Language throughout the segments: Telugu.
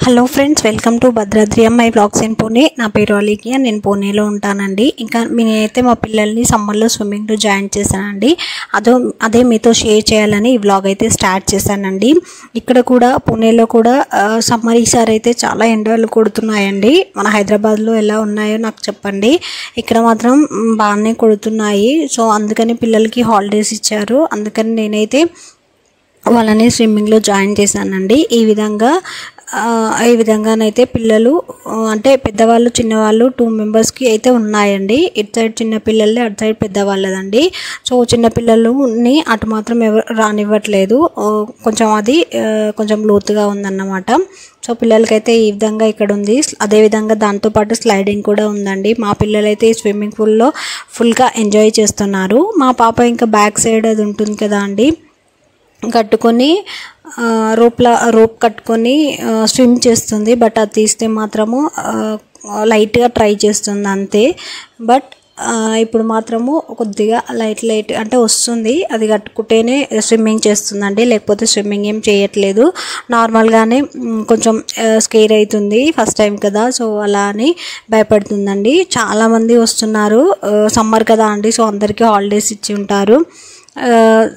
Hello friends, welcome to Bhadradri అమ్మాయి బ్లాగ్స్ ఇన్ పూణే. నా పేరు అలీకియా, నేను పూణేలో ఉంటానండి. ఇంకా నేనైతే మా పిల్లల్ని సమ్మర్లో స్విమ్మింగ్లో జాయిన్ చేశానండి. అదే మీతో షేర్ చేయాలని ఈ బ్లాగ్ అయితే స్టార్ట్ చేశానండి. ఇక్కడ కూడా పూణేలో కూడా సమ్మర్ ఈసారి అయితే చాలా ఎండలు కొడుతున్నాయండి. మన హైదరాబాద్లో ఎలా ఉన్నాయో నాకు చెప్పండి. ఇక్కడ మాత్రం బాగానే కొడుతున్నాయి. సో అందుకని పిల్లలకి హాలిడేస్ ఇచ్చారు. అందుకని నేనైతే వాళ్ళని స్విమ్మింగ్లో జాయిన్ చేశానండి. ఈ విధంగానైతే పిల్లలు అంటే పెద్దవాళ్ళు చిన్నవాళ్ళు 2 మెంబర్స్కి అయితే ఉన్నాయండి. ఇటు సైడ్ చిన్న పిల్లలే, అటు సైడ్ పెద్దవాళ్ళదండి. సో చిన్నపిల్లలని అటు మాత్రం ఎవరు రానివ్వట్లేదు. కొంచెం లోతుగా ఉందన్నమాట. సో పిల్లలకైతే ఈ విధంగా ఇక్కడ ఉంది. అదేవిధంగా దాంతోపాటు స్లైడింగ్ కూడా ఉందండి. మా పిల్లలైతే ఈ స్విమ్మింగ్ పూల్లో ఫుల్గా ఎంజాయ్ చేస్తున్నారు. మా పాప ఇంకా బ్యాక్ సైడ్ అది ఉంటుంది కదా అండి, కట్టుకొని రోప్ కట్టుకొని స్విమ్ చేస్తుంది. బట్ అది తీస్తే మాత్రము లైట్గా ట్రై చేస్తుంది అంతే. బట్ ఇప్పుడు మాత్రము కొద్దిగా లైట్ అంటే వస్తుంది. అది కట్టుకుంటేనే స్విమ్మింగ్ చేస్తుందండి, లేకపోతే స్విమ్మింగ్ ఏం చేయట్లేదు. నార్మల్గానే కొంచెం స్కేర్ అవుతుంది, ఫస్ట్ టైం కదా, సో అలా అని భయపడుతుందండి. చాలామంది వస్తున్నారు, సమ్మర్ కదా అండి, సో అందరికీ హాలిడేస్ ఇచ్చి ఉంటారు.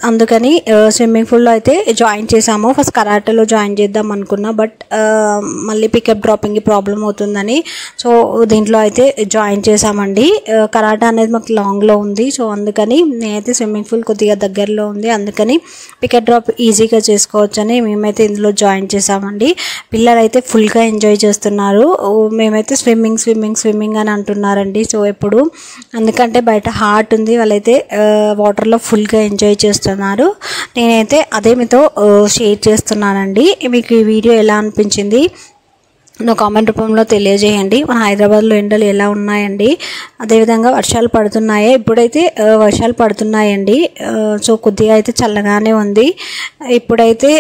అందుకని స్విమ్మింగ్ పూల్లో అయితే జాయిన్ చేసాము. ఫస్ట్ కరాటేలో జాయిన్ చేద్దాం అనుకున్నా, బట్ మళ్ళీ పికప్ డ్రాపింగ్కి ప్రాబ్లం అవుతుందని సో దీంట్లో అయితే జాయిన్ చేసామండి. కరాటే అనేది మాకు లాంగ్లో ఉంది, సో అందుకని నేనైతే స్విమ్మింగ్ పూల్ కొద్దిగా దగ్గరలో ఉంది, అందుకని పికప్ డ్రాప్ ఈజీగా చేసుకోవచ్చని మేమైతే ఇందులో జాయిన్ చేసామండి. పిల్లలు అయితే ఫుల్గా ఎంజాయ్ చేస్తున్నారు. మేమైతే స్విమ్మింగ్ అని అంటున్నారండి. సో ఎప్పుడు ఎందుకంటే బయట హాట్ ఉంది, వాళ్ళైతే వాటర్లో ఫుల్గా ఎంజాయ్ చేస్తున్నారు. నేనైతే అదే మీతో షేర్ చేస్తున్నానండి. మీకు ఈ వీడియో ఎలా అనిపించింది నా కామెంట్ రూపంలో తెలియజేయండి. మన హైదరాబాద్లో ఎండలు ఎలా ఉన్నాయండి, అదేవిధంగా వర్షాలు పడుతున్నాయి. ఇప్పుడైతే వర్షాలు పడుతున్నాయండి. సో కొద్దిగా అయితే చల్లగానే ఉంది. ఇప్పుడైతే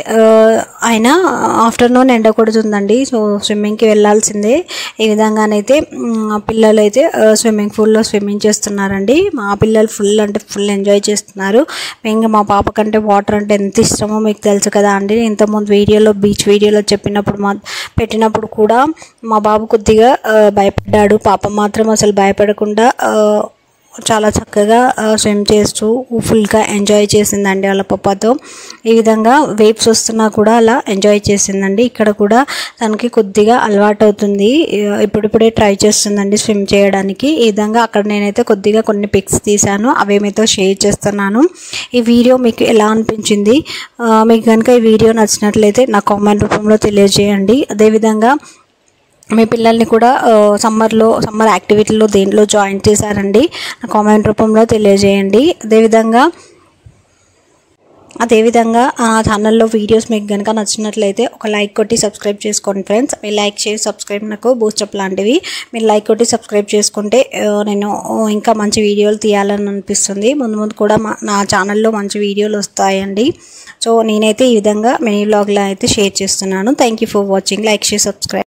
అయినా ఆఫ్టర్నూన్ ఎండ కొడుతుందండి. సో స్విమ్మింగ్కి వెళ్ళాల్సిందే. ఈ విధంగానైతే పిల్లలు అయితే స్విమ్మింగ్ పూల్లో స్విమ్మింగ్ చేస్తున్నారండి. మా పిల్లలు ఫుల్ ఎంజాయ్ చేస్తున్నారు. ఇంకా మా పాప కంటే వాటర్ అంటే ఎంత ఇష్టమో మీకు తెలుసు కదా అండి. ఇంతకుముందు బీచ్ వీడియోలో పెట్టినప్పుడు కూడా మా బాబు కొద్దిగా భయపడ్డాడు. పాప మాత్రం అసలు భయపడకుండా చాలా చక్కగా స్విమ్ చేస్తూ ఫుల్గా ఎంజాయ్ చేసిందండి వాళ్ళ పప్పతో. ఈ విధంగా వేవ్స్ వస్తున్నా కూడా అలా ఎంజాయ్ చేసిందండి. ఇక్కడ కూడా తనకి కొద్దిగా అలవాటు అవుతుంది, ఇప్పుడిప్పుడే ట్రై చేస్తుందండి స్విమ్ చేయడానికి. ఈ విధంగా అక్కడ నేనైతే కొన్ని పిక్స్ తీశాను, అవి మీతో షేర్ చేస్తున్నాను. ఈ వీడియో మీకు ఎలా అనిపించింది? మీకు కనుక ఈ వీడియో నచ్చినట్లయితే నా కామెంట్ రూపంలో తెలియజేయండి. అదేవిధంగా మీ పిల్లల్ని కూడా సమ్మర్ యాక్టివిటీలో దేంట్లో జాయిన్ చేశారండి నా కామెంట్ రూపంలో తెలియజేయండి. అదేవిధంగా ఆ ఛానల్లో వీడియోస్ మీకు కనుక నచ్చినట్లయితే ఒక లైక్ కొట్టి సబ్స్క్రైబ్ చేసుకోండి ఫ్రెండ్స్. మీ లైక్ షేర్ సబ్స్క్రైబ్ నాకు బూస్టప్ లాంటివి. మీరు లైక్ కొట్టి సబ్స్క్రైబ్ చేసుకుంటే నేను ఇంకా మంచి వీడియోలు తీయాలని అనిపిస్తుంది. ముందు కూడా నా ఛానల్లో మంచి వీడియోలు వస్తాయండి. సో నేనైతే ఈ విధంగా మినీ వ్లాగ్లో అయితే షేర్ చేస్తున్నాను. Thank you for watching. Like share subscribe.